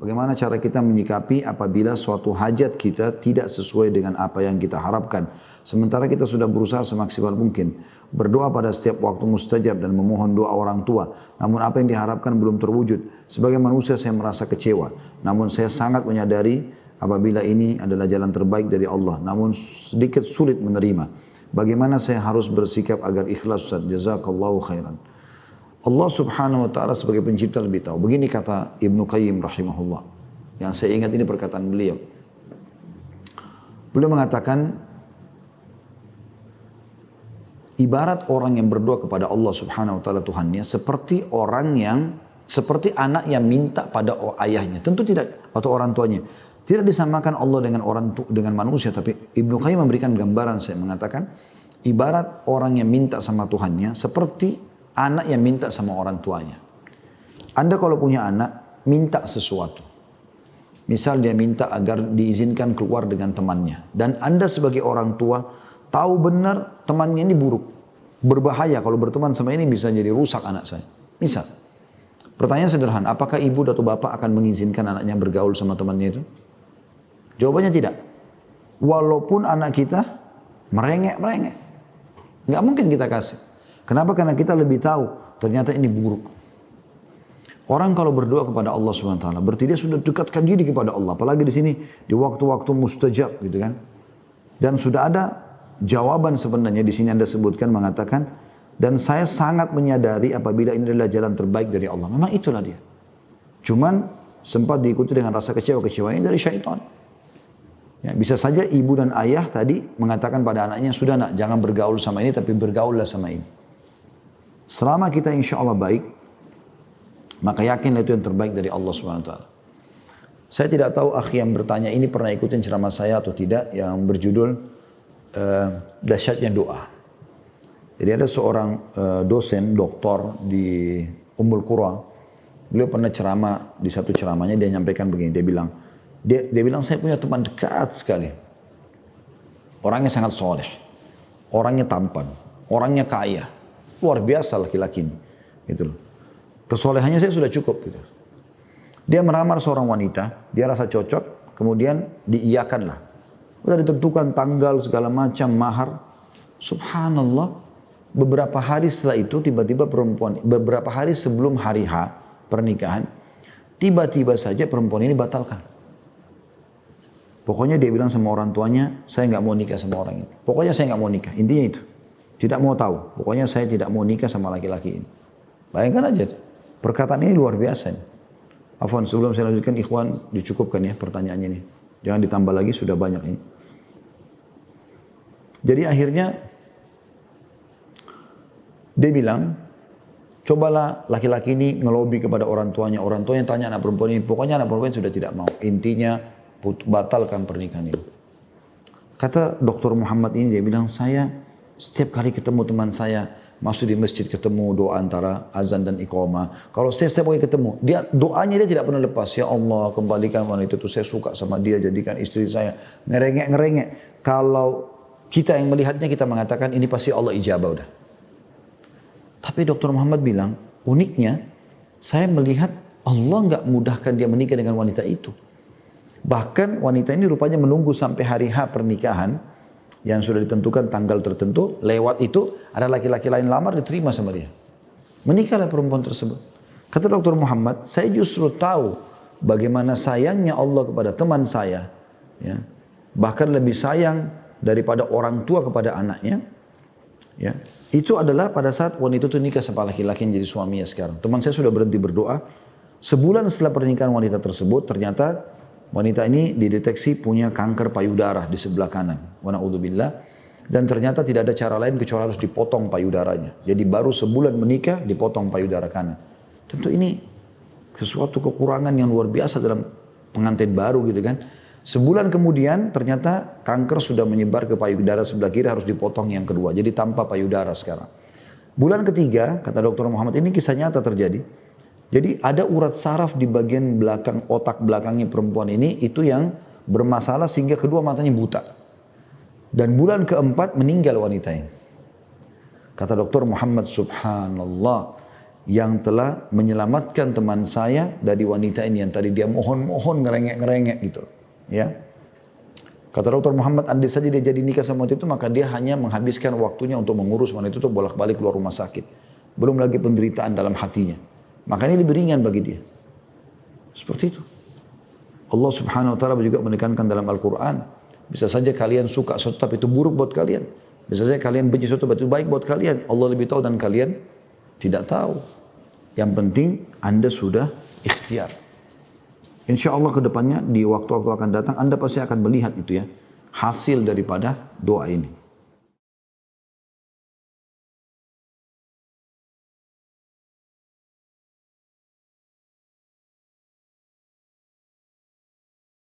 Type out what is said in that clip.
Bagaimana cara kita menyikapi apabila suatu hajat kita tidak sesuai dengan apa yang kita harapkan. Sementara kita sudah berusaha semaksimal mungkin. Berdoa pada setiap waktu mustajab dan memohon doa orang tua. Namun apa yang diharapkan belum terwujud. Sebagai manusia saya merasa kecewa. Namun saya sangat menyadari apabila ini adalah jalan terbaik dari Allah. Namun sedikit sulit menerima. Bagaimana saya harus bersikap agar ikhlas, Ustaz? Jazakallahu khairan. Allah subhanahu wa ta'ala sebagai pencipta lebih tahu. Begini kata Ibnu Qayyim rahimahullah. Yang saya ingat ini perkataan beliau. Beliau mengatakan, ibarat orang yang berdoa kepada Allah subhanahu wa ta'ala Tuhannya, seperti anak yang minta pada ayahnya. Tentu tidak, atau orang tuanya. Tidak disamakan Allah dengan manusia, tapi Ibnu Qayyim memberikan gambaran, saya mengatakan, ibarat orang yang minta sama Tuhannya, seperti anak yang minta sama orang tuanya. Anda kalau punya anak, minta sesuatu. Misal dia minta agar diizinkan keluar dengan temannya. Dan Anda sebagai orang tua, tahu benar temannya ini buruk. Berbahaya, kalau berteman sama ini bisa jadi rusak anak saya. Misal, pertanyaan sederhana, apakah ibu atau bapak akan mengizinkan anaknya bergaul sama temannya itu? Jawabannya tidak. Walaupun anak kita merengek. Nggak mungkin kita kasih. Kenapa? Karena kita lebih tahu ternyata ini buruk. Orang kalau berdoa kepada Allah SWT, berarti dia sudah dekatkan diri kepada Allah. Apalagi di sini di waktu-waktu mustajab, gitu kan? Dan sudah ada jawaban sebenarnya di sini Anda sebutkan mengatakan, dan saya sangat menyadari apabila ini adalah jalan terbaik dari Allah. Memang itulah dia. Cuman sempat diikuti dengan rasa kecewa-kecewanya dari syaitan. Ya, bisa saja ibu dan ayah tadi mengatakan pada anaknya, sudah nak, jangan bergaul sama ini, tapi bergaullah sama ini. Selama kita insya Allah baik, maka yakinlah itu yang terbaik dari Allah SWT. Saya tidak tahu akhi yang bertanya ini pernah ikutin ceramah saya atau tidak, yang berjudul Dahsyatnya Doa. Jadi ada seorang dosen, doktor di Ummul Qura. Beliau pernah ceramah, di satu ceramahnya dia nyampaikan begini, dia bilang saya punya teman dekat sekali. Orangnya sangat soleh, orangnya tampan, orangnya kaya. Luar biasa laki-laki ini. Gitu loh. Kesolehannya saya sudah cukup. Gitu. Dia melamar seorang wanita, dia rasa cocok, kemudian diiyakanlah. Udah ditentukan tanggal segala macam, mahar. Subhanallah, beberapa hari setelah itu tiba-tiba perempuan, beberapa hari sebelum hari H pernikahan, tiba-tiba saja perempuan ini batalkan. Pokoknya dia bilang sama orang tuanya, saya nggak mau nikah sama orang ini. Pokoknya saya nggak mau nikah. Intinya itu. Tidak mau tahu. Pokoknya saya tidak mau nikah sama laki-laki ini. Bayangkan aja. Perkataan ini luar biasa. Afwan, sebelum saya lanjutkan, ikhwan, dicukupkan ya pertanyaannya ini. Jangan ditambah lagi, sudah banyak ini. Jadi akhirnya, dia bilang, cobalah laki-laki ini ngelobi kepada orang tuanya. Orang tuanya tanya anak perempuan ini. Pokoknya anak perempuan sudah tidak mau. Intinya, batalkan pernikahan ini. Kata Dr. Muhammad ini, dia bilang, saya setiap kali ketemu teman saya, masuk di masjid ketemu doa antara azan dan iqamah. Kalau setiap kali ketemu, doanya dia tidak pernah lepas. Ya Allah, kembalikan wanita itu, saya suka sama dia, jadikan istri saya. Ngerengek. Kalau kita yang melihatnya, kita mengatakan ini pasti Allah ijabah udah. Tapi Dr. Muhammad bilang, uniknya, saya melihat Allah nggak mudahkan dia menikah dengan wanita itu. Bahkan wanita ini rupanya menunggu sampai hari H pernikahan, yang sudah ditentukan tanggal tertentu, lewat itu ada laki-laki lain lamar, diterima sama dia. Menikahlah perempuan tersebut. Kata Dr. Muhammad, saya justru tahu bagaimana sayangnya Allah kepada teman saya. Ya. Bahkan lebih sayang daripada orang tua kepada anaknya. Ya. Itu adalah pada saat wanita itu nikah sama laki-laki yang jadi suaminya sekarang. Teman saya sudah berhenti berdoa. Sebulan setelah pernikahan wanita tersebut, ternyata wanita ini dideteksi punya kanker payudara di sebelah kanan. Wa na'udzubillah. Dan ternyata tidak ada cara lain kecuali harus dipotong payudaranya. Jadi baru sebulan menikah dipotong payudara kanan. Tentu ini sesuatu kekurangan yang luar biasa dalam pengantin baru gitu kan. Sebulan kemudian ternyata kanker sudah menyebar ke payudara sebelah kiri, harus dipotong yang kedua. Jadi tanpa payudara sekarang. Bulan ketiga, kata Dr. Muhammad, ini kisah nyata terjadi. Jadi ada urat saraf di bagian belakang, otak belakangnya perempuan ini, itu yang bermasalah sehingga kedua matanya buta. Dan bulan keempat meninggal wanita ini. Kata Dr. Muhammad, subhanallah, yang telah menyelamatkan teman saya dari wanita ini yang tadi dia mohon-mohon ngerengek-ngerengek gitu. Ya. Kata Dr. Muhammad, andai saja dia jadi nikah sama wanita itu, maka dia hanya menghabiskan waktunya untuk mengurus wanita itu bolak-balik keluar rumah sakit. Belum lagi penderitaan dalam hatinya. Makanya lebih ringan bagi dia. Seperti itu. Allah subhanahu wa ta'ala juga menekankan dalam Al-Quran. Bisa saja kalian suka sesuatu tapi itu buruk buat kalian. Bisa saja kalian benci sesuatu tapi itu baik buat kalian. Allah lebih tahu dan kalian tidak tahu. Yang penting Anda sudah ikhtiar. Insya Allah ke depannya di waktu-waktu akan datang Anda pasti akan melihat itu ya. Hasil daripada doa ini.